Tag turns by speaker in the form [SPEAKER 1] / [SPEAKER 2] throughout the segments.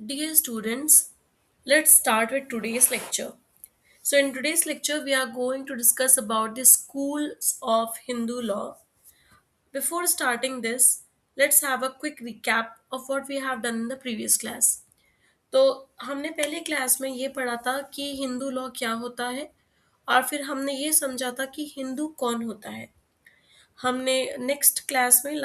[SPEAKER 1] Dear students, let's start with today's lecture. So in today's lecture we are going to discuss about the schools of Hindu law. Before starting this, let's have a quick recap of what we have done in the previous class. तो हमने पहले class में ये पढ़ा था कि Hindu law क्या होता है और फिर हमने ये समझा था कि हिंदू कौन होता है। हमने नेक्स्ट क्लास में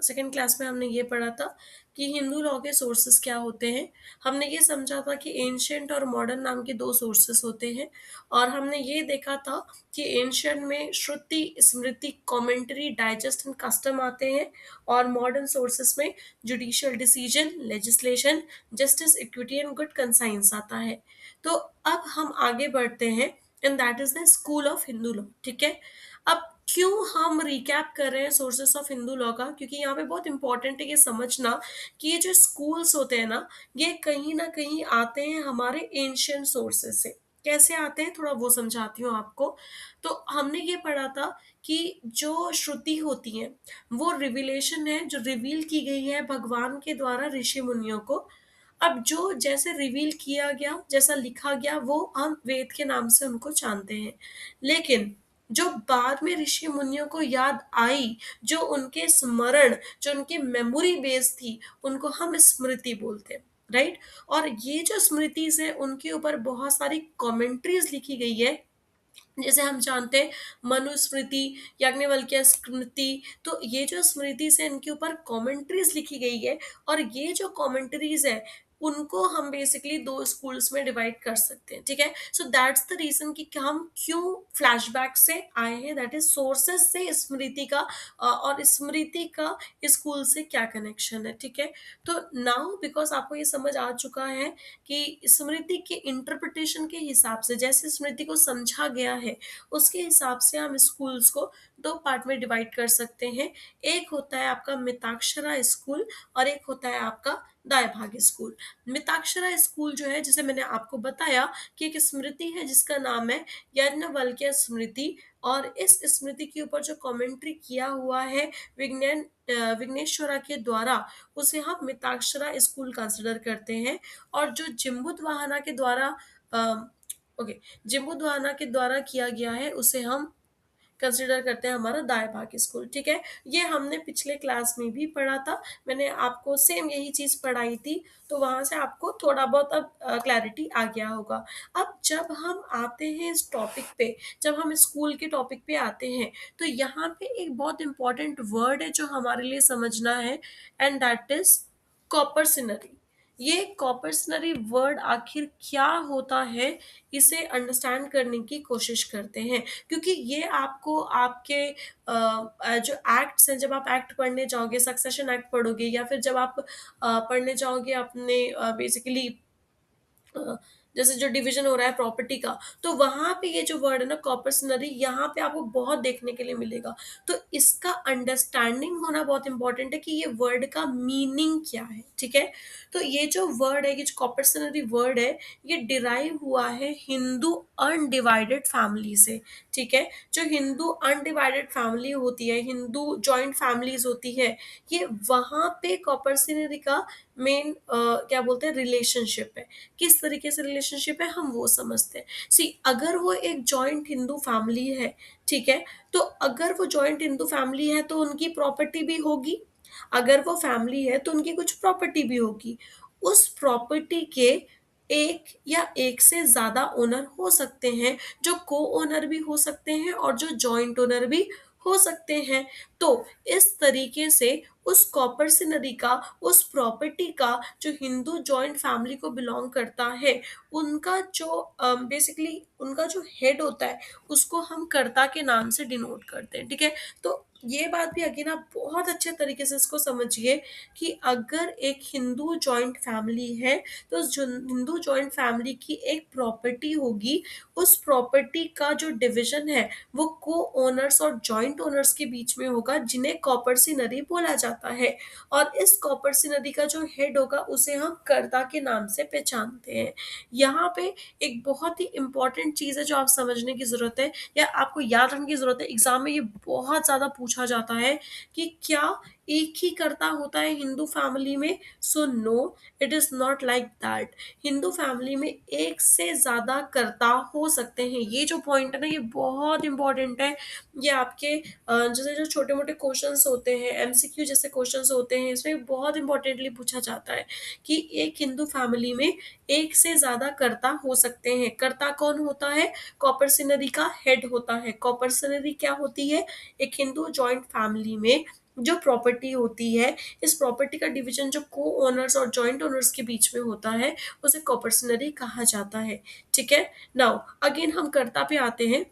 [SPEAKER 1] सेकंड क्लास में हमने ये पढ़ा था कि हिंदू लॉ के सोर्सेस क्या होते हैं। हमने ये समझा था कि एंशियंट और मॉडर्न नाम के दो सोर्सेस होते हैं और हमने ये देखा था कि एंशियंट में श्रुति, स्मृति, कमेंट्री, डाइजेस्ट एंड कस्टम आते हैं और मॉडर्न सोर्सेस में judicial decision, legislation, justice, equity and good conscience आता है। तो अब हम आगे बढ़ते हैं and that is the school of Hindu law. ठीक है, अब क्यों हम रिकैप कर रहे हैं सोर्सेस ऑफ हिंदू लॉ का, क्योंकि यहाँ पे बहुत इंपॉर्टेंट है ये समझना कि ये जो स्कूल्स होते हैं ना, ये कहीं ना कहीं आते हैं हमारे एंशियंट सोर्सेस से। कैसे आते हैं थोड़ा वो समझाती हूँ आपको। तो हमने ये पढ़ा था कि जो श्रुति होती है वो रिविलेशन है जो रिवील की गई है भगवान के द्वारा ऋषि मुनियों को। अब जो जैसे रिवील किया गया, जैसा लिखा गया, वो हम वेद के नाम से उनको जानते हैं। लेकिन जो बाद में ऋषि मुनियों को याद आई, जो उनके स्मरण, जो उनकी मेमोरी बेस थी, उनको हम स्मृति बोलते हैं। राइट। और ये जो स्मृतिज है उनके ऊपर बहुत सारी कमेंट्रीज लिखी गई है। जैसे हम जानते हैं मनुस्मृति, याज्ञवल्क्य स्मृति। तो ये जो स्मृतिज है इनके ऊपर कमेंट्रीज लिखी गई है और ये जो कमेंट्रीज है उनको हम बेसिकली दो स्कूल्स में डिवाइड कर सकते हैं। ठीक है, सो दैट्स द रीजन कि हम क्यों फ्लैशबैक से आए हैं, दैट इज सोर्सेस से स्मृति का और स्मृति का स्कूल से क्या कनेक्शन है। ठीक है, तो नाउ बिकॉज आपको ये समझ आ चुका है कि स्मृति के इंटरप्रिटेशन के हिसाब से जैसे स्मृति को समझा गया है उसके हिसाब से हम स्कूल्स को दो पार्ट में डिवाइड कर सकते हैं। एक होता है आपका मिताक्षरा स्कूल और एक होता है आपका दायभाग स्कूल। मिताक्षरा स्कूल जो है, जैसे मैंने आपको बताया कि एक स्मृति है जिसका नाम है याज्ञवल्क्य स्मृति और इस स्मृति के ऊपर जो कमेंट्री किया हुआ है विघ्नेश्वरा के द्वारा, उसे हम मिताक्षरा स्कूल कंसिडर करते हैं। और जो जिम्बुद्वाहना के द्वारा ओके जिम्बुद्वाहना के द्वारा किया गया है उसे हम कंसिडर करते हैं हमारा दाएं भाग स्कूल। ठीक है, ये हमने पिछले क्लास में भी पढ़ा था। मैंने आपको सेम यही चीज पढ़ाई थी, तो वहां से आपको थोड़ा बहुत अब क्लैरिटी आ गया होगा। अब जब हम आते हैं इस टॉपिक पे, जब हम स्कूल के टॉपिक पे आते हैं, तो यहाँ पे एक बहुत इंपॉर्टेंट वर्ड है जो हमारे लिए समझना है एंड दैट इज कॉपर्सिनरी। ये कॉपर्सनरी वर्ड आखिर क्या होता है, इसे अंडरस्टैंड करने की कोशिश करते हैं। क्योंकि ये आपको आपके जो एक्ट्स हैं, जब आप एक्ट पढ़ने जाओगे, सक्सेशन एक्ट पढ़ोगे या फिर जब आप पढ़ने जाओगे अपने बेसिकली जैसे जो डिवीजन हो रहा है प्रॉपर्टी का, तो वहां पे ये जो वर्ड है ना कॉर्पसनरी, यहाँ पे आपको बहुत देखने के लिए मिलेगा। तो इसका अंडरस्टैंडिंग होना बहुत इंपॉर्टेंट है कि ये वर्ड का मीनिंग क्या है। ठीक है, तो ये जो वर्ड है, ये जो कॉर्पसनरी वर्ड है, ये डिराइव हुआ है हिंदू अनडिवाइडेड फैमिली से। ठीक है, जो हिंदू अनडिवाइडेड फैमिली होती है, हिंदू जॉइंट फैमिलीज होती है, ये वहां पे कॉर्पसनरी का मेन क्या बोलते हैं रिलेशनशिप है। किस तरीके से रिलेशनशिप है हम वो समझते हैं। सी, अगर वो एक जॉइंट हिंदू फैमिली है, ठीक है, तो अगर वो जॉइंट हिंदू फैमिली है तो उनकी प्रॉपर्टी भी होगी। अगर वो फैमिली है तो उनकी कुछ प्रॉपर्टी भी होगी। उस प्रॉपर्टी के एक या एक से ज्यादा ओनर हो सकते हैं, जो को ओनर भी हो सकते हैं और जो जॉइंट ओनर भी हो सकते हैं। तो इस तरीके से उस कॉपर्सिनरी का, उस प्रॉपर्टी का जो हिंदू जॉइंट फैमिली को बिलोंग करता है, उनका जो बेसिकली उनका जो हेड होता है उसको हम कर्ता के नाम से डिनोट करते हैं। ठीक है, तो ये बात भी अगेन आप बहुत अच्छे तरीके से इसको समझिए कि अगर एक हिंदू जॉइंट फैमिली है तो उस हिंदू जॉइंट फैमिली की एक प्रॉपर्टी होगी। उस प्रॉपर्टी का जो डिवीजन है वो को ओनर्स और जॉइंट ओनर्स के बीच में होगा, जिन्हें कॉपर्सिनरी बोला जाता है। और इस कॉपर्सिनरी का जो हेड होगा उसे हम कर्ता के नाम से पहचानते हैं। यहाँ पे एक बहुत ही इंपॉर्टेंट चीज है जो आप समझने की जरूरत है या आपको याद रखने की जरूरत है, एग्जाम में ये बहुत ज्यादा पूछा जाता है कि क्या एक ही कर्ता होता है हिंदू फैमिली में? So no, it is not like that. Hindu family में एक से ज्यादा कर्ता हो सकते हैं। ये जो पॉइंट है ना, ये बहुत इंपॉर्टेंट है। ये आपके जैसे जो छोटे मोटे क्वेश्चंस होते हैं, एमसीक्यू जैसे क्वेश्चंस होते हैं, इसमें बहुत इंपॉर्टेंटली पूछा जाता है कि एक हिंदू फैमिली में एक से ज्यादा कर्ता हो सकते हैं। कर्ता कौन होता है? कॉपर्सनरी का हेड होता है। कॉपर्सनरी क्या होती है? एक हिंदू जॉइंट फैमिली में जो प्रॉपर्टी होती है, इस प्रॉपर्टी का डिवीजन जो को ओनर्स और जॉइंट ओनर्स के बीच में होता है, उसे कॉपर्सनरी कहा जाता है। ठीक है। नाउ अगेन हम कर्ता पे आते हैं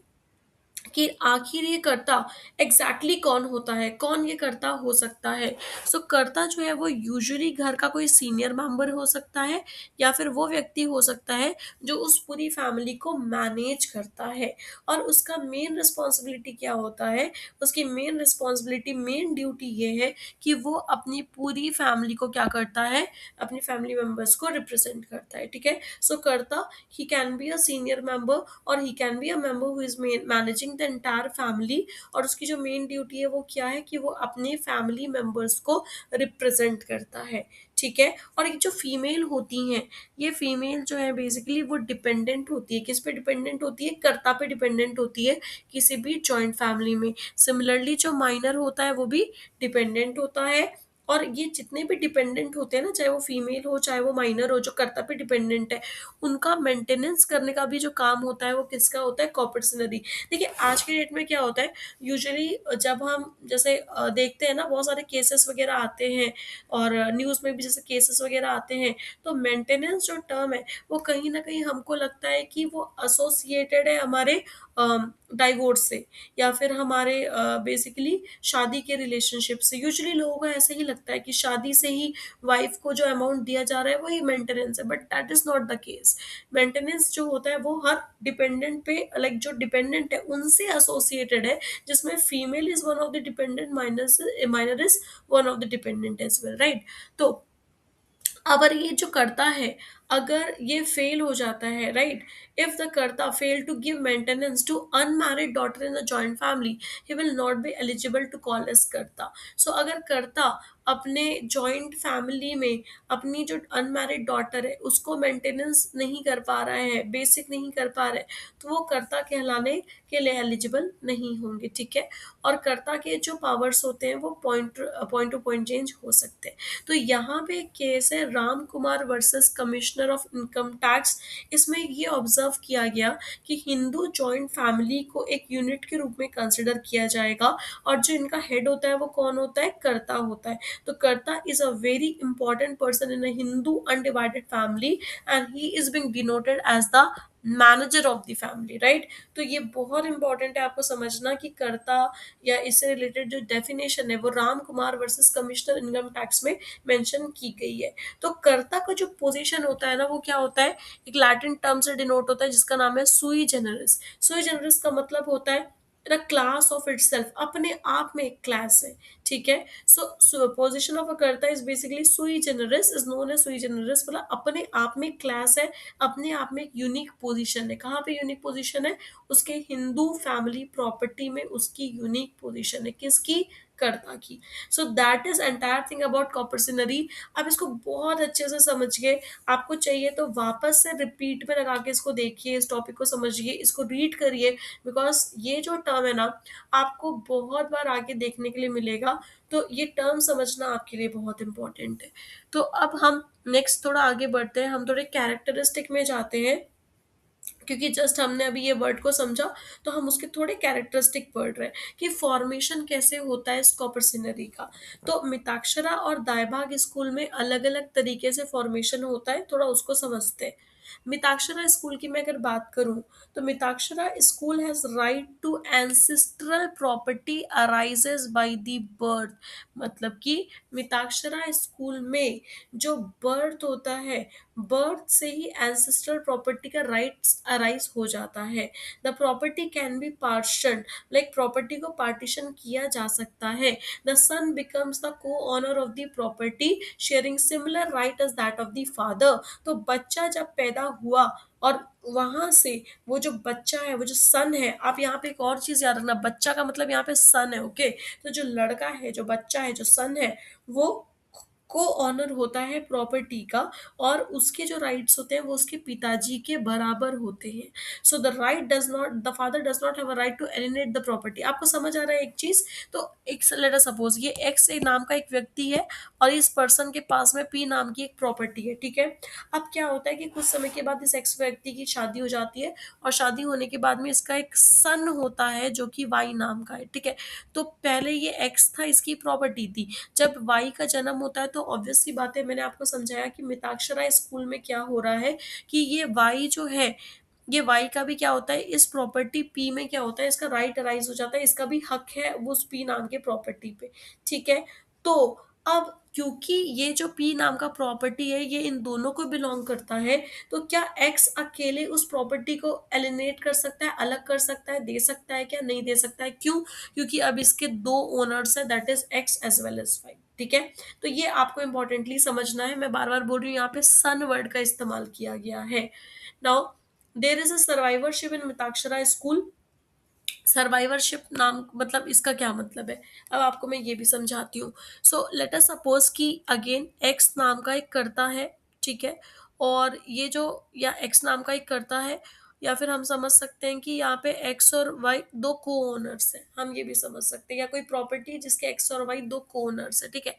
[SPEAKER 1] कि आखिर ये कर्ता एग्जैक्टली कौन होता है, कौन ये कर्ता हो सकता है। सो कर्ता जो है वो यूजुअली घर का कोई सीनियर मेंबर हो सकता है, या फिर वो व्यक्ति हो सकता है जो उस पूरी फैमिली को मैनेज करता है। और उसका मेन रिस्पॉन्सिबिलिटी क्या होता है? उसकी मेन रिस्पॉन्सिबिलिटी, मेन ड्यूटी ये है कि वो अपनी पूरी फैमिली को क्या करता है? अपनी फैमिली मेंबर्स को रिप्रेजेंट करता है। ठीक है। So karta, he can be a senior member और he can be a member who is managing the entire family. और उसकी जो मेन ड्यूटी है वो क्या है? कि वो अपने फैमिली मेंबर्स को रिप्रेजेंट करता है। ठीक है। और ये जो फीमेल होती हैं, ये फीमेल जो है बेसिकली वो डिपेंडेंट होती है। किस पे डिपेंडेंट होती है? कर्ता पे डिपेंडेंट होती है किसी भी जॉइंट फैमिली में। सिमिलरली जो माइनर होता है वो भी डिपेंडेंट होता है। और ये जितने भी डिपेंडेंट होते हैं ना, चाहे वो फीमेल हो चाहे वो माइनर हो, जो कर्ता पे डिपेंडेंट है, उनका मेंटेनेंस करने का भी जो काम होता है वो किसका होता है? कॉर्पोरेशनरी। देखिए आज के डेट में क्या होता है, यूजुअली जब हम जैसे देखते हैं ना, बहुत सारे केसेस वगैरह आते हैं और न्यूज़ में भी जैसे केसेस वगैरह आते हैं, तो मेंटेनेंस जो टर्म है वो कहीं ना कहीं हमको लगता है कि वो एसोसिएटेड है हमारे डाइवोर्स से, या फिर हमारे बेसिकली शादी के रिलेशनशिप से। यूजुअली लोगों को ऐसे ही लगता है कि शादी से ही वाइफ को जो अमाउंट दिया जा रहा है वही मेंटेनेंस है, but that is not the case. Maintenance जो होता है वो हर डिपेंडेंट पे, लाइक जो डिपेंडेंट है उनसे एसोसिएटेड है, जिसमें female is one of the dependent, minor is one of the dependent as well, right. तो अगर ये जो करता है, अगर ये फेल हो जाता है, right, if the karta fail to give maintenance to unmarried daughter in the joint family, he will not be eligible to call as karta. So अगर कर्ता अपने जॉइंट फैमिली में अपनी जो अनमैरिड डॉटर है उसको मेंटेनेंस नहीं कर पा रहा है, बेसिक नहीं कर पा रहे, तो वो कर्ता कहलाने के लिए एलिजिबल नहीं होंगे। ठीक है। और कर्ता के जो पावर्स होते हैं वो पॉइंट टू पॉइंट चेंज हो सकते हैं। तो यहाँ पे एक केस है Ram Kumar versus commissioner of income tax. इसमें ये ऑब्जर्व किया गया कि हिंदू जॉइंट फैमिली को एक यूनिट के रूप में कंसिडर किया जाएगा, और जो इनका हेड होता है वो कौन होता है? कर्ता होता है। तो karta is a very important person in a Hindu undivided family, and he is being denoted as the manager of the family, right. तो ये बहुत इंपॉर्टेंट है आपको समझना कि कर्ता या इससे रिलेटेड जो डेफिनेशन है वो Ram Kumar versus commissioner income tax में मेंशन की गई है। तो कर्ता का जो पोजीशन होता है ना, वो क्या होता है? एक लैटिन टर्म से डिनोट होता है जिसका नाम है सुई जनरस। सुई जनरस का मतलब होता है द क्लास ऑफ इटसेल्फ, अपने आप में एक क्लास है। ठीक है। सो पोजीशन ऑफ अ कर्ता इज बेसिकली सुई जनरस, इज नोन एज सुई जनरस, मतलब अपने आप में क्लास है, अपने आप में एक यूनिक पोजीशन है। कहाँ पे यूनिक पोजीशन है? उसके हिंदू फैमिली प्रॉपर्टी में उसकी यूनिक पोजीशन है। किसकी? कर्ता की। So that is entire thing about coparcenary. आप इसको बहुत अच्छे से समझ गए। आपको चाहिए तो वापस से रिपीट में लगा के इसको देखिए, इस टॉपिक को समझिए, इसको रीड करिए, बिकॉज ये जो टर्म है ना, आपको बहुत बार आगे देखने के लिए मिलेगा। तो ये टर्म समझना आपके लिए बहुत इंपॉर्टेंट है। तो अब हम नेक्स्ट थोड़ा आगे बढ़ते हैं, हम थोड़े कैरेक्टरिस्टिक में जाते हैं, क्योंकि जस्ट हमने अभी ये वर्ड को समझा, तो हम उसके थोड़े कैरेक्टरिस्टिक पढ़ रहे हैं कि फॉर्मेशन कैसे होता है स्कॉपर सिनरी का। तो मिताक्षरा और दायभाग स्कूल में अलग अलग तरीके से फॉर्मेशन होता है, थोड़ा उसको समझते हैं। मिताक्षरा स्कूल की मैं अगर बात करूं, तो Mitakshara school has right to ancestral property arises by the birth. मतलब कि मिताक्षरा स्कूल में जो बर्थ होता है, बर्थ से ही एंसेस्ट्रल प्रॉपर्टी का राइट्स अराइज हो जाता है। The property can be partition, like property को पार्टीशन किया जा सकता है। The son becomes the co owner of the property sharing similar right as that of the father. तो बच्चा जब पैदा पैदा हुआ और वहां से वो जो बच्चा है, वो जो सन है, आप यहाँ पे एक और चीज याद रखना, बच्चा का मतलब यहाँ पे सन है, ओके। तो जो लड़का है, जो बच्चा है, जो सन है, वो को ऑनर होता है प्रॉपर्टी का, और उसके जो राइट्स होते हैं वो उसके पिताजी के बराबर होते हैं। So the father does not have a right to alienate the property. आपको समझ आ रहा है एक चीज? तो एक लेट अस सपोज ये एक्स नाम का एक व्यक्ति है और इस पर्सन के पास में पी नाम की एक प्रॉपर्टी है, ठीक है। अब क्या होता है कि कुछ समय के बाद इस एक्स व्यक्ति की शादी हो जाती है, और शादी होने के बाद में इसका एक सन होता है जो कि वाई नाम का है, ठीक है। तो पहले ये एक्स था, इसकी प्रॉपर्टी थी। जब वाई का जन्म होता है तो ऑब्वियस सी बात है, मैंने आपको समझाया कि मिताक्षरा स्कूल में क्या हो रहा है कि ये वाई जो है, ये वाई का भी क्या होता है, इस प्रॉपर्टी पी में क्या होता है, इसका राइट अराइज हो जाता है, इसका भी हक है वो उस पी नाम के प्रॉपर्टी पे, ठीक है। तो अब क्योंकि ये जो पी नाम का प्रॉपर्टी है ये इन दोनों को बिलोंग करता है, तो क्या एक्स अकेले उस प्रॉपर्टी को एलिनेट कर सकता है, अलग कर सकता है, दे सकता है? क्या नहीं दे सकता है? क्यों? क्योंकि अब इसके दो ओनर्स है, that is X as well as Y, ठीक है। तो ये आपको इंपॉर्टेंटली समझना है, मैं बार बार बोल रही हूँ, यहाँ पे सन वर्ड का इस्तेमाल किया गया है। Now there is a survivorship in Mitakshara school. Survivorship नाम मतलब इसका क्या मतलब है, अब आपको मैं ये भी समझाती हूँ। सो लेट अस सपोज कि अगेन एक्स नाम का एक कर्ता है, ठीक है। और ये जो, या एक्स नाम का एक कर्ता है, या फिर हम समझ सकते हैं कि यहाँ पे एक्स और वाई दो को ओनर्स हैं, हम ये भी समझ सकते हैं, या कोई प्रॉपर्टी जिसके एक्स और वाई दो को ओनर्स है, ठीक है।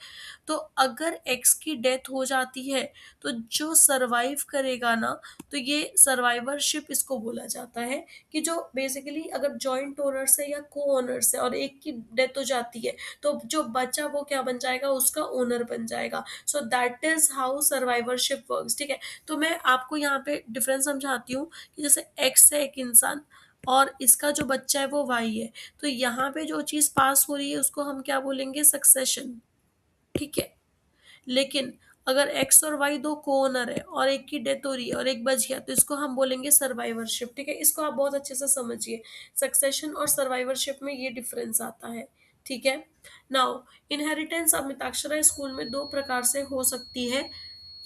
[SPEAKER 1] तो अगर एक्स की डेथ हो जाती है तो जो सरवाइव करेगा ना, तो ये सर्वाइवरशिप इसको बोला जाता है, कि जो बेसिकली अगर जॉइंट ओनर्स है या को ओनर्स है और एक की डेथ हो जाती है, तो जो बचा वो क्या बन जाएगा, उसका ओनर बन जाएगा। सो that is how survivorship works, ठीक है। तो मैं आपको यहाँ पे डिफरेंस समझाती हूँ कि जैसे एक्स है एक इंसान, और इसका जो बच्चा है वो वाई है, तो यहाँ पे जो चीज पास हो रही है उसको हम क्या बोलेंगे, सक्सेशन, ठीक है। लेकिन अगर एक्स और वाई दो को ओनर है और एक की डेथ हो रही है और एक बच गया, तो इसको हम बोलेंगे सर्वाइवरशिप, ठीक है। इसको आप बहुत अच्छे से समझिए, सक्सेशन और सर्वाइवरशिप में ये डिफरेंस आता है, ठीक है। नाउ इनहेरिटेंस अब मिताक्षरा स्कूल में दो प्रकार से हो सकती है।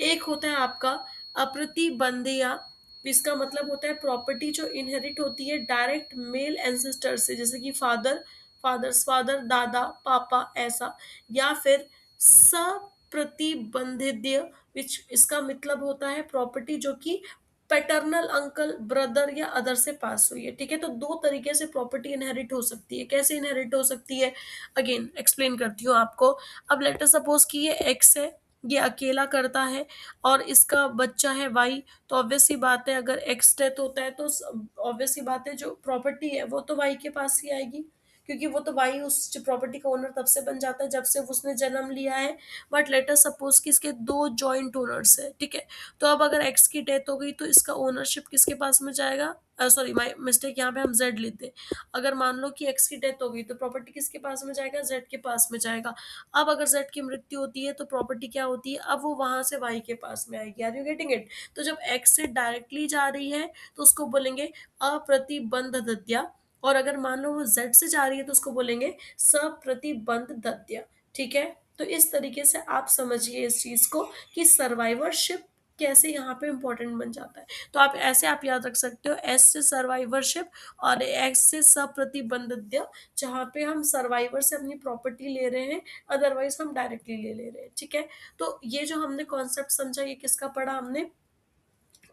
[SPEAKER 1] एक होता है आपका अप्रतिबंधीय, इसका मतलब होता है प्रॉपर्टी जो इनहेरिट होती है डायरेक्ट मेल एंसेस्टर से, जैसे कि फादर्स फादर, दादा, पापा, ऐसा। या फिर सप्रतिबंधित, विच इसका मतलब होता है प्रॉपर्टी जो कि पैटर्नल अंकल, ब्रदर या अदर से पास हुई है, ठीक है। तो दो तरीके से प्रॉपर्टी इनहेरिट हो सकती है। कैसे इनहेरिट हो सकती है, अगेन एक्सप्लेन करती हूँ आपको। अब लेट अस सपोज कि ये एक्स है, ये अकेला करता है, और इसका बच्चा है वाई। तो ऑब्वियस सी बात है, अगर एक्स डेथ होता है तो ऑब्वियस सी बात है जो प्रॉपर्टी है वो तो वाई के पास ही आएगी, क्योंकि वो तो वाई उस प्रॉपर्टी का ओनर तब से बन जाता है जब से उसने जन्म लिया है। बट लेट अस सपोज कि इसके दो जॉइंट ओनर्स है, ठीक है। तो अब अगर एक्स की डेथ हो गई तो इसका ओनरशिप किसके पास में जाएगा, सॉरी माय मिस्टेक, यहाँ पे हम जेड लेते हैं। अगर मान लो कि एक्स की डेथ हो गई तो प्रॉपर्टी किसके पास में जाएगा, जेड के पास में जाएगा। अब अगर जेड की मृत्यु होती है तो प्रॉपर्टी क्या होती है, अब वो वहां से वाई के पास में आएगी। Are you getting it? तो जब एक्स से डायरेक्टली जा रही है तो उसको बोलेंगे अप्रतिबंध, और अगर मान लो वो जेड से जा रही है तो उसको बोलेंगे सप्रतिबंध दत्य, ठीक है। तो इस तरीके से आप समझिए इस चीज को कि सर्वाइवरशिप कैसे यहाँ पे इंपॉर्टेंट बन जाता है। तो आप ऐसे आप याद रख सकते हो, एस से सर्वाइवरशिप और एक्स से सप्रतिबंधद्य, जहाँ पे हम सर्वाइवर से अपनी प्रॉपर्टी ले रहे हैं, अदरवाइज हम डायरेक्टली ले रहे हैं, ठीक है। तो ये जो हमने कॉन्सेप्ट समझा, ये किसका पढ़ा हमने,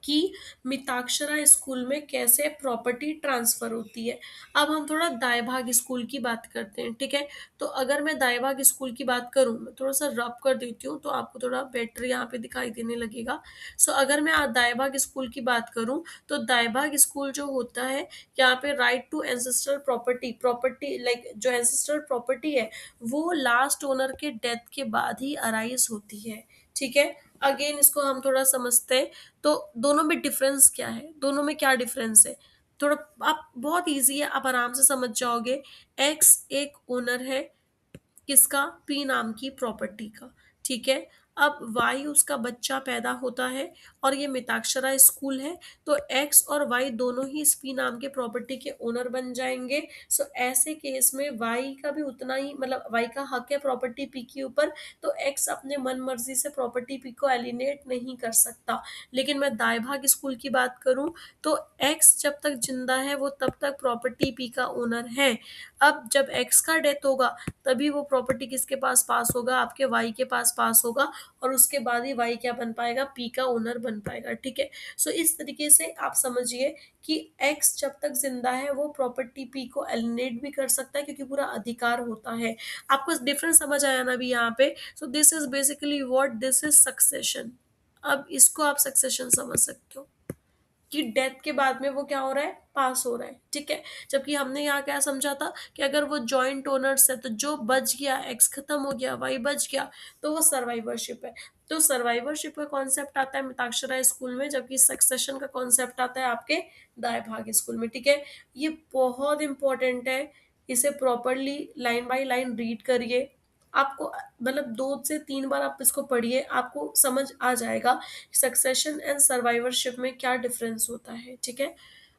[SPEAKER 1] कि मिताक्षरा स्कूल में कैसे प्रॉपर्टी ट्रांसफर होती है। अब हम थोड़ा दाएं भाग स्कूल की बात करते हैं, ठीक है। तो अगर मैं दाएं भाग स्कूल की बात करूं, मैं थोड़ा सा रब कर देती हूँ तो आपको थोड़ा बेटर यहाँ पे दिखाई देने लगेगा। सो अगर मैं आज दाएं भाग स्कूल की बात करूं, तो दाएं भाग स्कूल जो होता है, यहाँ पे right to ancestral property, property like जो एंसेस्ट्रल प्रॉपर्टी है वो लास्ट ओनर के डेथ के बाद ही अराइज होती है, ठीक है। अगेन इसको हम थोड़ा समझते हैं। तो दोनों में डिफरेंस क्या है, दोनों में क्या डिफरेंस है, थोड़ा आप बहुत इजी है, आप आराम से समझ जाओगे। एक्स एक ओनर है, किसका, पी नाम की प्रॉपर्टी का, ठीक है। अब वाई उसका बच्चा पैदा होता है और ये मिताक्षरा स्कूल है, तो एक्स और वाई दोनों ही इस पी नाम के प्रॉपर्टी के ओनर बन जाएंगे। सो ऐसे केस में वाई का भी उतना ही, मतलब वाई का हक है प्रॉपर्टी पी के ऊपर, तो एक्स अपने मन मर्जी से प्रॉपर्टी पी को एलिनेट नहीं कर सकता। लेकिन मैं दाएं भाग स्कूल की बात करूं तो एक्स जब तक जिंदा है वो तब तक प्रॉपर्टी पी का ओनर है। अब जब एक्स का डेथ होगा तभी वो प्रॉपर्टी किसके पास पास होगा, आपके वाई के पास होगा, और उसके बाद ही वाई क्या बन पाएगा, पी का ओनर बन पाएगा। ठीक है। सो इस तरीके से आप समझिए कि एक्स जब तक जिंदा है वो प्रॉपर्टी पी को एलिनेट भी कर सकता है क्योंकि पूरा अधिकार होता है। आपको डिफरेंस समझ आया ना अभी यहाँ पे? So this is basically what this is succession. अब इसको आप सक्सेशन समझ सकते हो कि डेथ के बाद में वो क्या हो रहा है, पास हो रहा है। ठीक है। जबकि हमने यहाँ क्या समझा था कि अगर वो जॉइंट ओनर्स है तो जो बच गया, एक्स खत्म हो गया, वाई बच गया, तो वो सर्वाइवरशिप है। तो सर्वाइवरशिप का कॉन्सेप्ट आता है मिताक्षरा स्कूल में, जबकि सक्सेशन का कॉन्सेप्ट आता है आपके दाएं भाग स्कूल में। ठीक है। ये बहुत इंपॉर्टेंट है, इसे properly line by line read करिए। आपको मतलब 2 से 3 बार आप इसको पढ़िए, आपको समझ आ जाएगा सक्सेशन एंड सर्वाइवरशिप में क्या डिफरेंस होता है। ठीक है।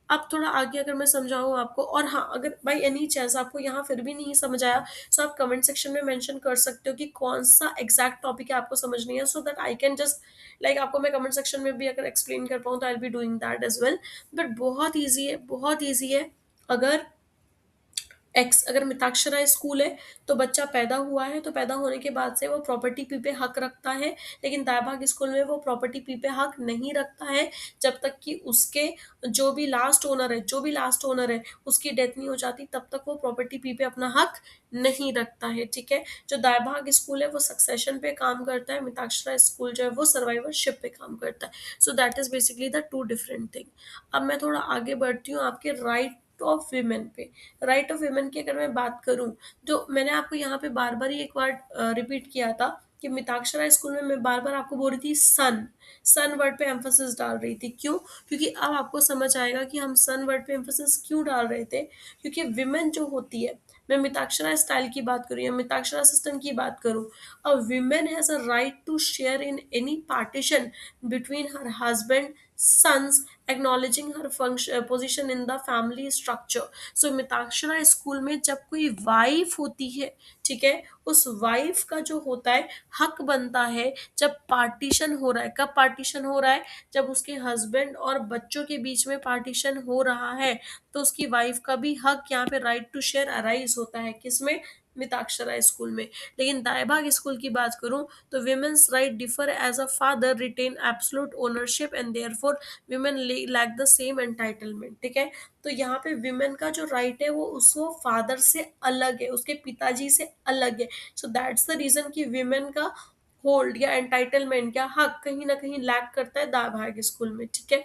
[SPEAKER 1] अब थोड़ा आगे अगर मैं समझाऊं आपको, और हाँ, अगर बाई एनी चांस आपको यहाँ फिर भी नहीं समझ आया, तो आप कमेंट सेक्शन में मेंशन कर सकते हो कि कौन सा एग्जैक्ट टॉपिक है आपको समझ नहीं है, so that I can just like आपको मैं कमेंट सेक्शन में भी अगर एक्सप्लेन कर पाऊँ तो I will be doing that as well. But बहुत ईजी है, बहुत ईजी है। अगर एक्स, अगर मिताक्षरा स्कूल है तो बच्चा पैदा हुआ है तो पैदा होने के बाद से वो प्रॉपर्टी पी पे हक रखता है। लेकिन दाबाग स्कूल में वो प्रॉपर्टी पी पे हक नहीं रखता है जब तक कि उसके जो भी लास्ट ओनर है उसकी डेथ नहीं हो जाती, तब तक वो प्रॉपर्टी पी पे अपना हक नहीं रखता है। ठीक है। जो दाबाग स्कूल है वो सक्सेशन पे काम करता है, मिताक्षरा स्कूल जो है वो सर्वाइवरशिप पे काम करता है। So that is basically the two different thing. अब मैं थोड़ा आगे बढ़ती हूँ आपके राइट ऑफ वीमेन पे। राइट ऑफ वुमेन की अगर मैं बात करूं, तो मैंने आपको यहाँ पे बार बार ही एक बार रिपीट किया था कि मिताक्षरा स्कूल में मैं बार बार आपको बोल रही थी सन, सन वर्ड पे एम्फोसिस डाल रही थी। क्यों? क्योंकि अब आपको समझ आएगा कि हम सन वर्ड पे एम्फोसिस क्यों डाल रहे थे। क्योंकि विमेन जो होती है, मैं मिताक्षरा स्टाइल की बात करूँ या मिताक्षरा सिस्टम की बात करूँ, a women has a right to share in any partition between her husband sons, acknowledging her function position in the family structure। So Mitakshara school में जब कोई वाइफ होती है, ठीक है, उस वाइफ का जो होता है हक बनता है जब पार्टीशन हो रहा है। कब पार्टीशन हो रहा है? जब उसके हस्बैंड और बच्चों के बीच में पार्टीशन हो रहा है, तो उसकी वाइफ का भी हक यहाँ पे राइट टू शेयर अराइज होता है। किसमें? मिताक्षरा स्कूल में। लेकिन दाएबाग स्कूल की बात करूं तो women's right differ as a father retain absolute ownership and therefore women lack the same entitlement. ठीक है। तो यहाँ पे विमेन का जो राइट है वो उसको फादर से अलग है, उसके पिताजी से अलग है। सो दैट्स द रीजन कि विमेन का होल्ड या एंटाइटलमेंट या हक कहीं ना कहीं लैक करता है दाभाग स्कूल में। ठीक है।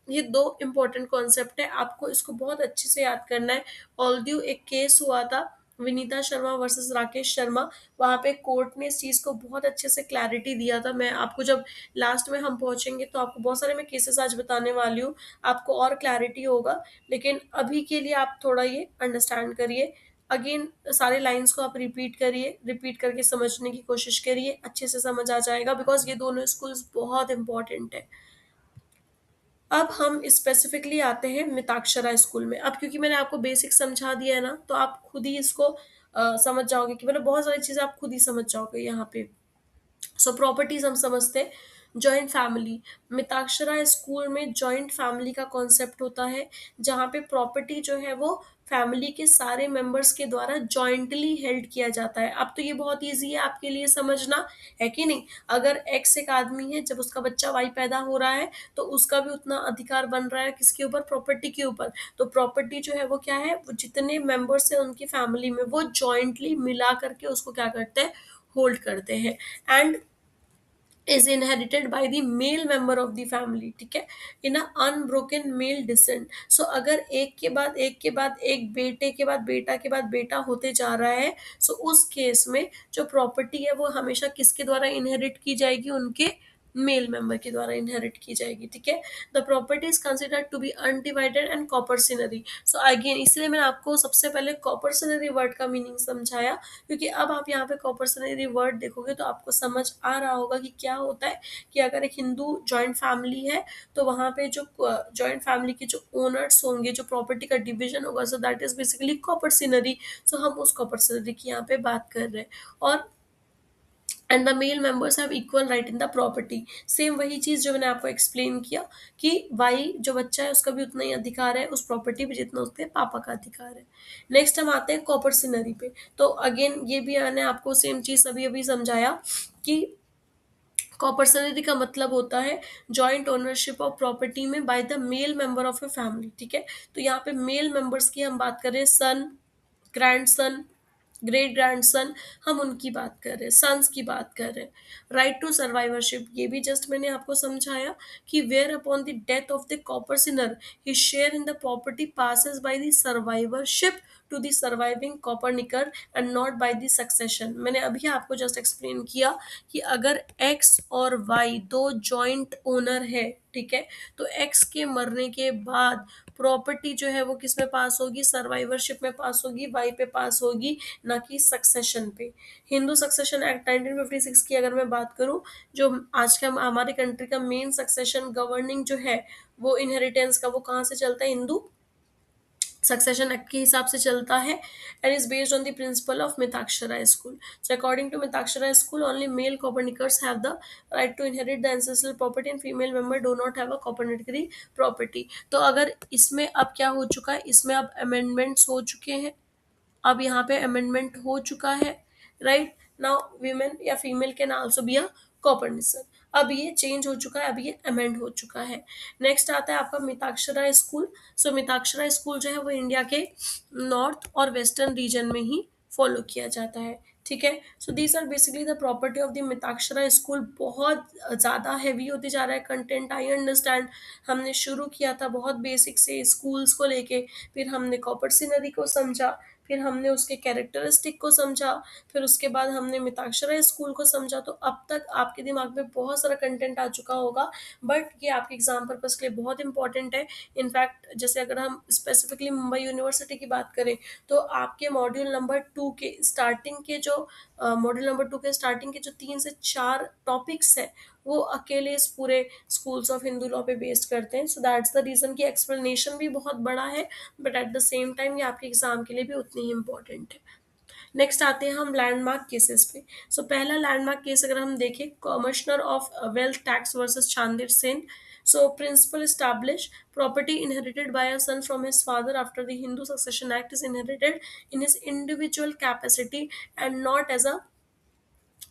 [SPEAKER 1] ये दो इंपॉर्टेंट कॉन्सेप्ट है, आपको इसको बहुत अच्छे से याद करना है। ऑल ड्यू एक केस हुआ था विनीता शर्मा वर्सेस राकेश शर्मा, वहां पे कोर्ट ने इस चीज को बहुत अच्छे से क्लैरिटी दिया था। मैं आपको जब लास्ट में हम पहुंचेंगे तो आपको बहुत सारे मैं केसेस आज बताने वाली हूँ, आपको और क्लैरिटी होगा। लेकिन अभी के लिए आप थोड़ा ये अंडरस्टैंड करिए। अगेन सारे लाइंस को आप रिपीट करिए, रिपीट करके समझने की कोशिश करिए, अच्छे से समझ आ जाएगा बिकॉज ये दोनों स्कूल्स बहुत इंपॉर्टेंट है। अब हम स्पेसिफिकली आते हैं मिताक्षरा स्कूल में। अब क्योंकि मैंने आपको बेसिक समझा दिया है ना, तो आप खुद ही इसको समझ जाओगे कि मतलब बहुत सारी चीजें आप खुद ही समझ जाओगे यहाँ पे। सो प्रॉपर्टीज हम समझते हैं। जॉइंट फैमिली, मिताक्षरा स्कूल में जॉइंट फैमिली का कॉन्सेप्ट होता है, जहाँ पे प्रॉपर्टी जो है वो फैमिली के सारे मेंबर्स के द्वारा जॉइंटली हेल्ड किया जाता है। अब तो ये बहुत इजी है आपके लिए समझना, है कि नहीं? अगर एक्स एक आदमी है, जब उसका बच्चा वाई पैदा हो रहा है तो उसका भी उतना अधिकार बन रहा है किसके ऊपर? प्रॉपर्टी के ऊपर। तो प्रॉपर्टी जो है वो क्या है, वो जितने मेंबर्स है उनकी फैमिली में वो जॉइंटली मिला करके उसको क्या करते हैं? होल्ड करते हैं। And is inherited by the male member of the family। ठीक है। इन अ अनब्रोकन मेल डिसेंट। सो अगर एक के बाद एक के बाद एक, बेटे के बाद बेटा के बाद बेटा होते जा रहा है, सो उस केस में जो प्रॉपर्टी है वो हमेशा किसके द्वारा इनहेरिट की जाएगी? उनके मेल मेंबर के द्वारा इनहेरिट की जाएगी, ठीक है। The property is considered to be undivided and coparcenary. So again इसलिए मैंने आपको सबसे पहले कॉपर्सिनरी वर्ड का मीनिंग समझाया, क्योंकि अब आप यहाँ पे कॉपर्सिनरी वर्ड देखोगे तो आपको समझ आ रहा होगा कि क्या होता है। कि अगर एक हिंदू जॉइंट फैमिली है तो वहाँ पे जो जॉइंट फैमिली के जो ओनर्स होंगे, जो प्रॉपर्टी का डिवीजन होगा, सो दैट इज बेसिकली कॉपर्सिनरी। सो हम उस कॉपर्सिनरी की यहाँ पे बात कर रहे हैं। और and the male members have equal right in the property. Same वही चीज जो मैंने आपको एक्सप्लेन किया कि वाई जो बच्चा है उसका भी उतना ही अधिकार है उस प्रॉपर्टी पे जितना उसके पापा का अधिकार है। नेक्स्ट हम आते हैं कॉपर सिनरी पे। तो अगेन ये भी मैंने आपको सेम चीज अभी अभी समझाया कि कॉपर्सनरी का मतलब होता है जॉइंट ओनरशिप ऑफ प्रॉपर्टी में by the male member of a family, ठीक है। तो यहाँ पे मेल मेंबर्स की हम बात करें, सन, ग्रैंडसन, ग्रेट ग्रैंडसन, हम उनकी बात कर रहे हैं, सन्स की बात कर रहे हैं। राइट टू सर्वाइवरशिप, ये भी जस्ट मैंने आपको समझाया कि where upon the death of the coparcener his share in the property passes by the survivorship to the surviving coparcener and not by the succession. मैंने अभी आपको जस्ट एक्सप्लेन किया कि अगर एक्स और वाई दो जॉइंट ओनर है, ठीक है, तो एक्स के मरने के बाद प्रॉपर्टी जो है वो किस में पास होगी, सर्वाइवरशिप में पास होगी, वाई पे पास होगी, ना कि सक्सेशन पे। हिंदू सक्सेशन एक्ट 1956 की अगर मैं बात करूं, जो आज का हमारे कंट्री का मेन सक्सेशन गवर्निंग जो है वो इनहेरिटेंस का, वो कहाँ से चलता है, हिंदू सक्सेशन एक्ट के हिसाब से चलता है and is based on the principle of Mitakshara school. So according to Mitakshara school only male coparceners have the right to inherit the ancestral property and female member do not have a coparcenary property. तो अगर इसमें अब क्या हो चुका है, इसमें अब अमेंडमेंट्स हो चुके हैं, अब यहाँ पे अमेंडमेंट हो चुका है। राइट नाउ वीमेन या female can also be a coparcener. अब ये चेंज हो चुका है, अब ये अमेंड हो चुका है। नेक्स्ट आता है आपका मिताक्षरा स्कूल। सो मिताक्षरा स्कूल जो है वो इंडिया के नॉर्थ और वेस्टर्न रीजन में ही फॉलो किया जाता है, ठीक है। So these are basically the property of the Mitakshara school. बहुत ज़्यादा हैवी होते जा रहा है कंटेंट, आई अंडरस्टैंड। हमने शुरू किया था बहुत बेसिक से स्कूल्स को लेके, फिर हमने कॉपर सिनरी को समझा, फिर हमने उसके कैरेक्टरिस्टिक को समझा, फिर उसके बाद हमने मिताक्षरा स्कूल को समझा। तो अब तक आपके दिमाग में बहुत सारा कंटेंट आ चुका होगा, बट ये आपके एग्जाम पर्पस के लिए बहुत इंपॉर्टेंट है। इनफैक्ट जैसे अगर हम स्पेसिफिकली मुंबई यूनिवर्सिटी की बात करें, तो आपके मॉड्यूल नंबर टू के स्टार्टिंग के जो 3 से 4 टॉपिक्स है वो अकेले इस पूरे स्कूल्स ऑफ हिंदू लॉ पे बेस्ड करते हैं। सो दैट्स द रीजन कि एक्सप्लेनेशन भी बहुत बड़ा है, but at the same time ये आपके एग्जाम के लिए भी उतनी ही इम्पोर्टेंट है। नेक्स्ट आते हैं हम लैंडमार्क केसेस पे। सो पहला लैंडमार्क केस अगर हम देखें, commissioner of wealth tax versus Chander Sen. So principle establish property inherited by a son from his father after the Hindu succession act is inherited in his individual capacity and not as a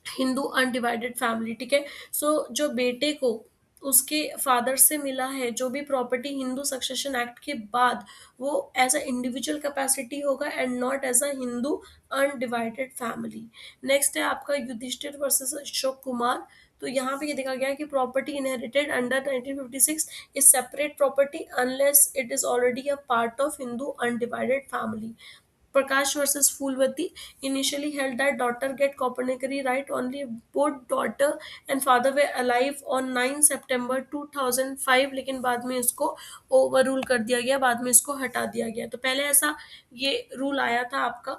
[SPEAKER 1] Hindu undivided family, ठीक है। सो जो बेटे को उसके father से मिला है जो भी प्रॉपर्टी हिंदू सक्सेशन एक्ट के बाद, वो एज अ इंडिविजुअल कैपेसिटी होगा and not as a Hindu undivided family. Next है आपका युधिष्ठिर वर्सेस अशोक कुमार। तो यहाँ पे ये देखा गया है कि property inherited under 1956 is separate property unless it is already a part of Hindu undivided family. Prakash versus Fulvati initially held that daughter get copernicary right only both daughter and father were alive on 9 September 2005, लेकिन बाद में इसको over rule कर दिया गया, बाद में इसको हटा दिया गया। तो पहले ऐसा ये रूल आया था आपका,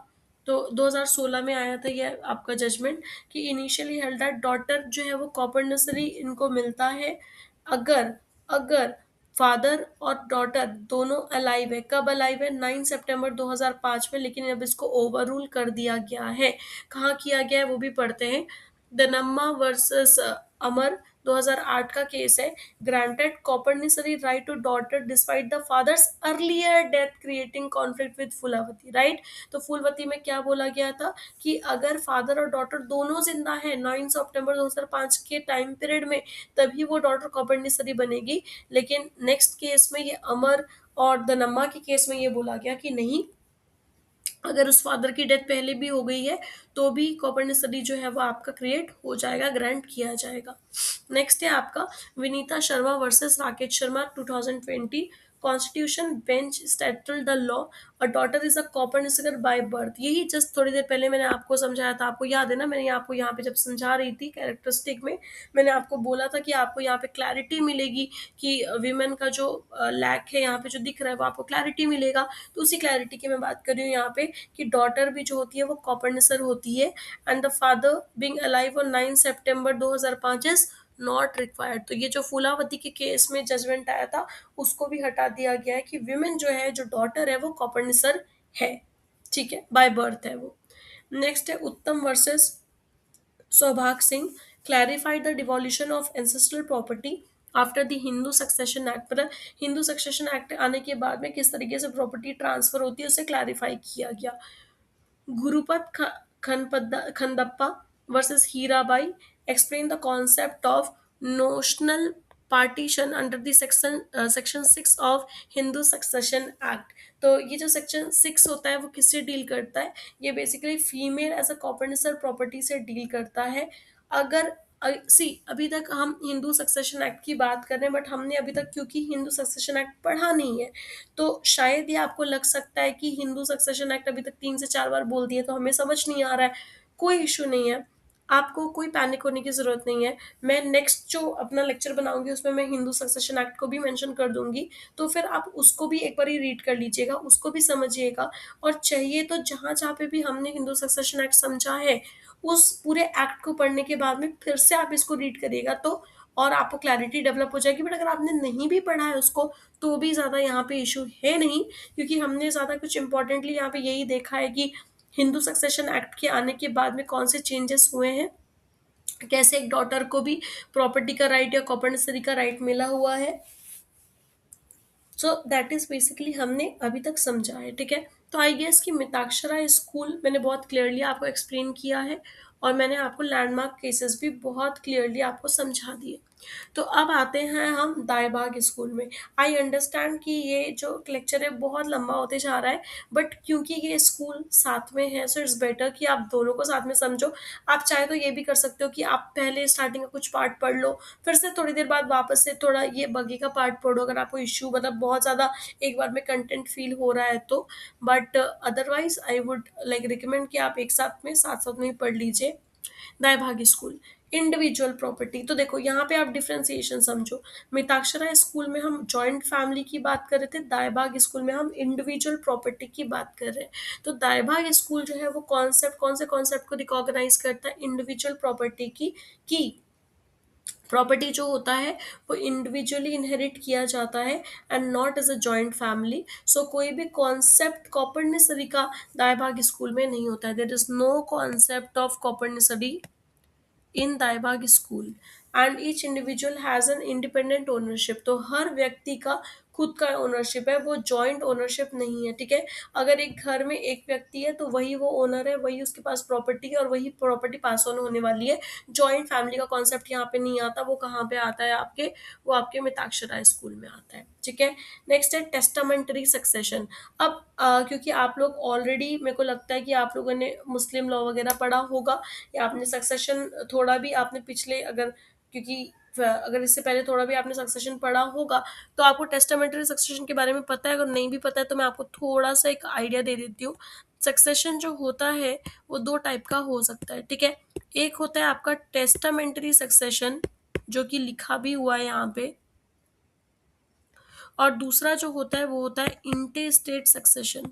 [SPEAKER 1] तो 2016 में आया था ये आपका जजमेंट कि इनिशियली हेल्ड दैट डॉटर जो है वो कॉपर्निसरी इनको मिलता है अगर अगर फादर और डॉटर दोनों अलाइव है। कब अलाइव है, 9 सितंबर 2005 में, लेकिन अब इसको ओवर रूल कर दिया गया है। कहाँ किया गया है वो भी पढ़ते हैं। दनम्मा वर्सेस अमर 2008 का केस है। Granted coparcenary right to daughter despite the father's earlier death creating conflict with Phulavati, right. तो फुलवती में क्या बोला गया था कि अगर फादर और डॉटर दोनों जिंदा है 9 सितंबर 2005 के टाइम पीरियड में, तभी वो डॉटर कॉपर्निसरी बनेगी। लेकिन नेक्स्ट केस में ये अमर और दनम्मा के केस में ये बोला गया कि नहीं, अगर उस फादर की डेथ पहले भी हो गई है तो भी कॉपर्निसरी जो है वो आपका क्रिएट हो जाएगा, ग्रांट किया जाएगा। नेक्स्ट है आपका Vinita Sharma versus Rakesh Sharma 2020 constitution bench settle the law, a daughter is a coparcener by birth. यही जस्ट थोड़ी देर पहले मैंने आपको समझाया था, आपको याद है ना, मैंने आपको यहाँ पे जब समझा रही थी कैरेक्टरिस्टिक में, मैंने आपको बोला था कि आपको यहाँ पे क्लैरिटी मिलेगी कि विमेन का जो लैक है यहाँ पे जो दिख रहा है वो आपको क्लैरिटी मिलेगा। तो उसी क्लैरिटी की मैं बात कर रही हूँ यहाँ पे कि डॉटर भी जो होती है वो कॉपर होती है, and the father being alive on 9 September 2005 is not required. तो ये जो फूलावती के केस में जजमेंट आया था उसको भी हटा दिया गया है कि विमेन जो है, जो डॉटर है, वो कॉपर है, ठीक है, बाय बर्थ है वो। नेक्स्ट है उत्तम versus Saubhag Singh, clarified the devolution of ancestral property after the Hindu succession act. मतलब हिंदू सक्सेशन एक्ट आने के बाद में किस तरीके से प्रॉपर्टी ट्रांसफर होती है उसे क्लैरिफाई किया गया। Gurupat खंदप्पा versus Hirabai explain the concept of notional partition under the section 6 of Hindu succession act. तो ये जो सेक्शन 6 होता है वो किससे डील करता है, ये basically female as a coparcener property से डील करता है। अगर सी अभी तक हम हिंदू सक्सेशन एक्ट की बात कर रहे हैं, बट हमने अभी तक क्योंकि हिंदू सक्सेशन एक्ट पढ़ा नहीं है, तो शायद ये आपको लग सकता है कि हिंदू सक्सेशन एक्ट अभी तक 3 से 4 बार बोल दिए तो हमें समझ नहीं आ रहा है। कोई इशू नहीं है, आपको कोई पैनिक होने की ज़रूरत नहीं है। मैं नेक्स्ट जो अपना लेक्चर बनाऊंगी उसमें मैं हिंदू सक्सेशन एक्ट को भी मेंशन कर दूंगी, तो फिर आप उसको भी एक बार ही रीड कर लीजिएगा, उसको भी समझिएगा। और चाहिए तो जहाँ जहाँ पे भी हमने हिंदू सक्सेशन एक्ट समझा है उस पूरे एक्ट को पढ़ने के बाद में फिर से आप इसको रीड करिएगा, तो और आपको क्लैरिटी डेवलप हो जाएगी। बट अगर आपने नहीं भी पढ़ा है उसको तो भी ज़्यादा यहाँ पे इशू है नहीं, क्योंकि हमने ज़्यादा कुछ इंपॉर्टेंटली यहाँ पे यही देखा है कि हिंदू सक्सेशन एक्ट के आने के बाद में कौन से चेंजेस हुए हैं, कैसे एक डॉटर को भी प्रॉपर्टी का राइट या कॉम्पेंसेटरी का राइट मिला हुआ है। सो दैट इज बेसिकली हमने अभी तक समझा है, ठीक है। तो आई गेस कि मिताक्षरा स्कूल मैंने बहुत क्लियरली आपको एक्सप्लेन किया है, और मैंने आपको लैंडमार्क केसेस भी बहुत क्लियरली आपको समझा दिए। तो अब आते हैं हम दाएबाग स्कूल में। आई अंडरस्टैंड कि ये जो लेक्चर है बहुत लंबा होते जा रहा है, बट क्योंकि ये स्कूल साथ में है सो इट्स बेटर कि आप दोनों को साथ में समझो। आप चाहे तो ये भी कर सकते हो कि आप पहले स्टार्टिंग का कुछ पार्ट पढ़ लो, फिर से थोड़ी देर बाद वापस से थोड़ा ये बगी का पार्ट पढ़ो, अगर आपको इशू मतलब बहुत ज़्यादा एक बार में कंटेंट फील हो रहा है तो। But otherwise I would like recommend कि आप एक साथ में साथ साथ में ही पढ़ लीजिए। दाएभाग स्कूल, इंडिविजुअल प्रॉपर्टी। तो देखो यहाँ पे आप डिफ्रेंसिएशन समझो, मिताक्षरा स्कूल में हम जॉइंट फैमिली की बात कर रहे थे, दाएभाग स्कूल में हम इंडिविजुअल प्रॉपर्टी की बात कर रहे हैं। तो दाएभाग स्कूल जो है वो कॉन्सेप्ट, कौन से कॉन्सेप्ट को रिकॉग्नाइज करता है, इंडिविजुअल प्रॉपर्टी की प्रॉपर्टी जो होता है वो इंडिविजुअली इनहेरिट किया जाता है and not as a joint family. So कोई भी कॉन्सेप्ट कॉपर्निसरी का दाएभाग स्कूल में नहीं होता है, there is no concept of coparcenary in Dayabhaga school, and each individual has an independent ownership. तो हर व्यक्ति का खुद का ओनरशिप है, वो जॉइंट ओनरशिप नहीं है, ठीक है। अगर एक घर में एक व्यक्ति है तो वही वो ओनर है, वही उसके पास प्रॉपर्टी है और वही प्रॉपर्टी पास ऑन होने वाली है। जॉइंट फैमिली का कॉन्सेप्ट यहाँ पे नहीं आता, वो कहाँ पे आता है आपके, वो आपके मिताक्षरा स्कूल में आता है, ठीक है। नेक्स्ट है टेस्टामेंटरी सक्सेशन। अब क्योंकि आप लोग ऑलरेडी, मेरे को लगता है कि आप लोगों ने मुस्लिम लॉ वगैरह पढ़ा होगा, या आपने सक्सेशन थोड़ा भी आपने पिछले, अगर क्योंकि अगर इससे पहले थोड़ा भी आपने सक्सेशन पढ़ा होगा तो आपको टेस्टामेंटरी सक्सेशन के बारे में पता है। अगर नहीं भी पता है तो मैं आपको थोड़ा सा एक आइडिया दे देती हूँ। सक्सेशन जो होता है वो 2 टाइप का हो सकता है, ठीक है। एक होता है आपका टेस्टामेंटरी सक्सेशन, जो कि लिखा भी हुआ है यहाँ पे, और दूसरा जो होता है वो होता है इंटेस्टेट सक्सेशन,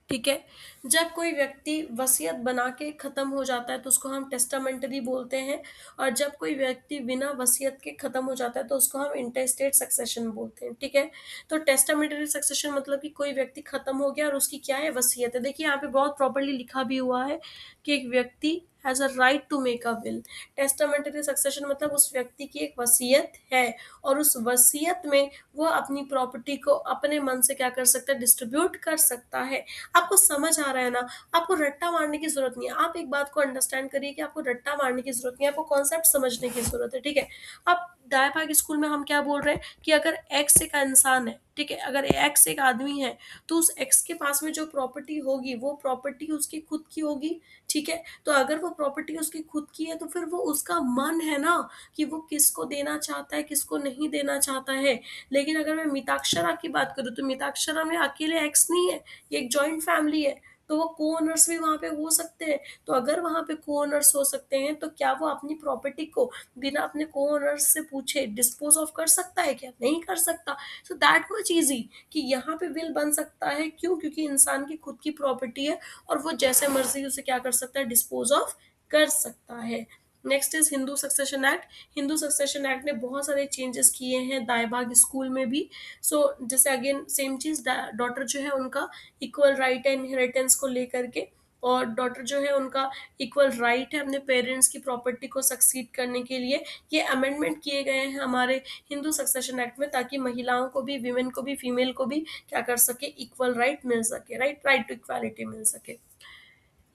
[SPEAKER 1] ठीक है। जब कोई व्यक्ति वसीयत बना के खत्म हो जाता है तो उसको हम टेस्टामेंटरी बोलते हैं, और जब कोई व्यक्ति बिना वसीयत के खत्म हो जाता है तो उसको हम इंटेस्टेट सक्सेशन बोलते हैं, ठीक है। तो टेस्टामेंटरी सक्सेशन मतलब कि कोई व्यक्ति खत्म हो गया और उसकी क्या है, वसीयत है। देखिए यहाँ पे बहुत प्रॉपर्ली लिखा भी हुआ है कि एक व्यक्ति has a right to make a will. Testamentary succession मतलब उस व्यक्ति की एक वसीयत है, और उस वसीयत में वो अपनी प्रॉपर्टी को अपने मन से क्या कर सकता है, डिस्ट्रीब्यूट कर सकता है। आपको समझ आ रहा है ना, आपको रट्टा मारने की जरूरत नहीं है। आप एक बात को अंडरस्टैंड करिए कि आपको रट्टा मारने की जरूरत नहीं है, आपको कॉन्सेप्ट समझने की जरूरत है, ठीक है। अब दाएं भाग स्कूल में हम क्या बोल रहे हैं कि अगर एक्स एक इंसान है, ठीक है, अगर एक्स एक आदमी है तो उस एक्स के पास में जो प्रॉपर्टी होगी वो प्रॉपर्टी उसकी खुद की होगी। ठीक है, तो अगर वो प्रॉपर्टी उसकी खुद की है तो फिर वो उसका मन है ना कि वो किसको देना चाहता है, किसको नहीं देना चाहता है। लेकिन अगर मैं मिताक्षरा की बात करूँ तो मिताक्षरा में अकेले एक्स नहीं है, ये एक जॉइंट फैमिली है, तो वो को ओनर्स भी वहां पे हो सकते हैं। तो अगर वहां पे को ओनर्स हो सकते हैं तो क्या वो अपनी प्रॉपर्टी को बिना अपने को ओनर्स से पूछे डिस्पोज ऑफ कर सकता है? क्या नहीं कर सकता। सो दैट मच इजी कि यहाँ पे विल बन सकता है। क्यों? क्योंकि इंसान की खुद की प्रॉपर्टी है और वो जैसे मर्जी उसे क्या कर सकता है, डिस्पोज ऑफ कर सकता है। Next is Hindu succession act. Hindu succession act ने बहुत सारे चेंजेस किए हैं दाई भाग स्कूल में भी। सो जैसे अगेन सेम चीज, डॉटर जो है उनका इक्वल राइट है इनहेरिटेंस को लेकर के, और डॉटर जो है उनका इक्वल राइट है अपने पेरेंट्स की प्रॉपर्टी को सक्सीड करने के लिए। ये अमेंडमेंट किए गए हैं हमारे हिंदू सक्सेशन एक्ट में, ताकि महिलाओं को भी, विमेन को भी, फीमेल को भी क्या कर सके, इक्वल राइट मिल सके, राइट राइट टू इक्वालिटी मिल सके।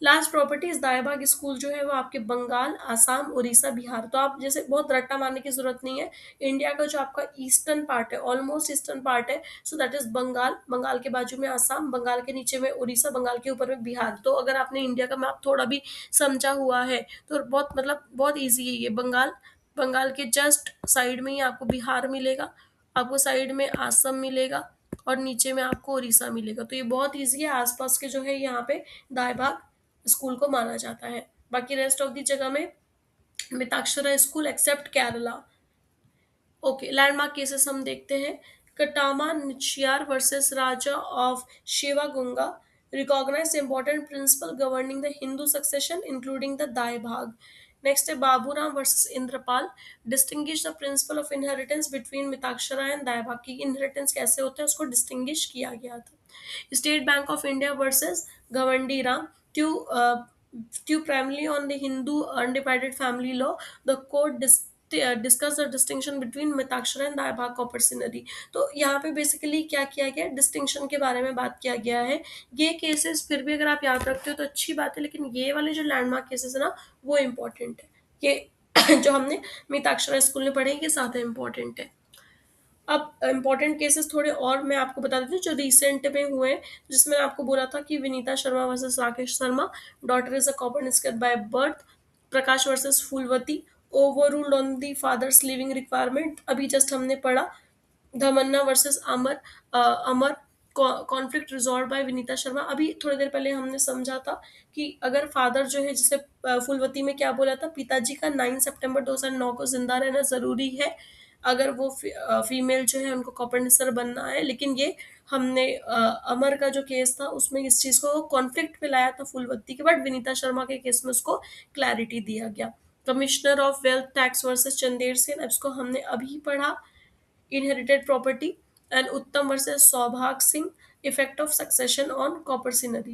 [SPEAKER 1] लास्ट प्रॉपर्टीज दायबाग स्कूल जो है वो आपके बंगाल, आसाम, उड़ीसा, बिहार। तो आप जैसे बहुत रट्टा मारने की जरूरत नहीं है। इंडिया का जो आपका ईस्टर्न पार्ट है, ऑलमोस्ट ईस्टर्न पार्ट है, so that is Bengal, Bengal के बाजू में आसाम, बंगाल के नीचे में उड़ीसा, बंगाल के ऊपर में बिहार। तो अगर आपने इंडिया का मैप थोड़ा भी समझा हुआ है तो बहुत मतलब बहुत ईजी है ये। बंगाल, बंगाल के जस्ट साइड में ही आपको बिहार मिलेगा, आपको साइड में आसम मिलेगा और नीचे में आपको उड़ीसा मिलेगा। तो ये बहुत ईजी है। आसपास के जो है यहाँ पे दाएं भाग स्कूल को माना जाता है। बाकी रेस्ट ऑफ दी जगह में Mitakshara school except Kerala. Okay, landmark cases हम देखते हैं। Katama Natchiar versus Raja of Sivaganga recognise important principle governing the Hindu succession including the Dayabhaga. Next है Baburam versus Indrapal, distinguish the principle of inheritance between Mitakshara and Dayabhaga की इनहेरिटेंस कैसे होता है उसको डिस्टिंग्विश किया गया था। State bank of India versus गवंडी Ram, two two primarily on the Hindu undivided family law. The court discuss the distinction between Mitakshara and Dayabhaga coparcenary. तो यहाँ पे बेसिकली क्या किया गया, डिस्टिंक्शन के बारे में बात किया गया है। ये केसेस फिर भी अगर आप याद रखते हो तो अच्छी बात है, लेकिन ये वाले जो लैंडमार्क केसेस है ना वो इम्पोर्टेंट है। ये जो हमने मिताक्षरा स्कूल में पढ़े ये ज्यादा इम्पोर्टेंट है। अब इम्पोर्टेंट केसेस थोड़े और मैं आपको बता देती हूँ जो रिसेंट में हुए हैं, जिसमें आपको बोला था कि Vineeta Sharma versus Rakesh Sharma, daughter is a coparcener by birth. Prakash versus Phoolwati, overruled on the father's living requirement, अभी जस्ट हमने पढ़ा। Dhamanna versus Amar, Amar conflict resolve by Vineeta Sharma, अभी थोड़ी देर पहले हमने समझा था कि अगर फादर जो है, जैसे फुलवती में क्या बोला था, पिताजी का 9 सितंबर 2009 को जिंदा रहना जरूरी है अगर वो फीमेल जो है उनको कॉपर्निसर बनना है। लेकिन ये हमने अमर का जो केस था उसमें इस चीज को कॉन्फ्लिक्ट में लाया था फुलवती के, बट विनीता शर्मा के केस में उसको क्लैरिटी दिया गया। Commissioner of wealth tax versus Chander Sen, अब इसको हमने अभी पढ़ा। Inherited property and Uttam versus Saubhag Singh, effect of succession on copper scenery.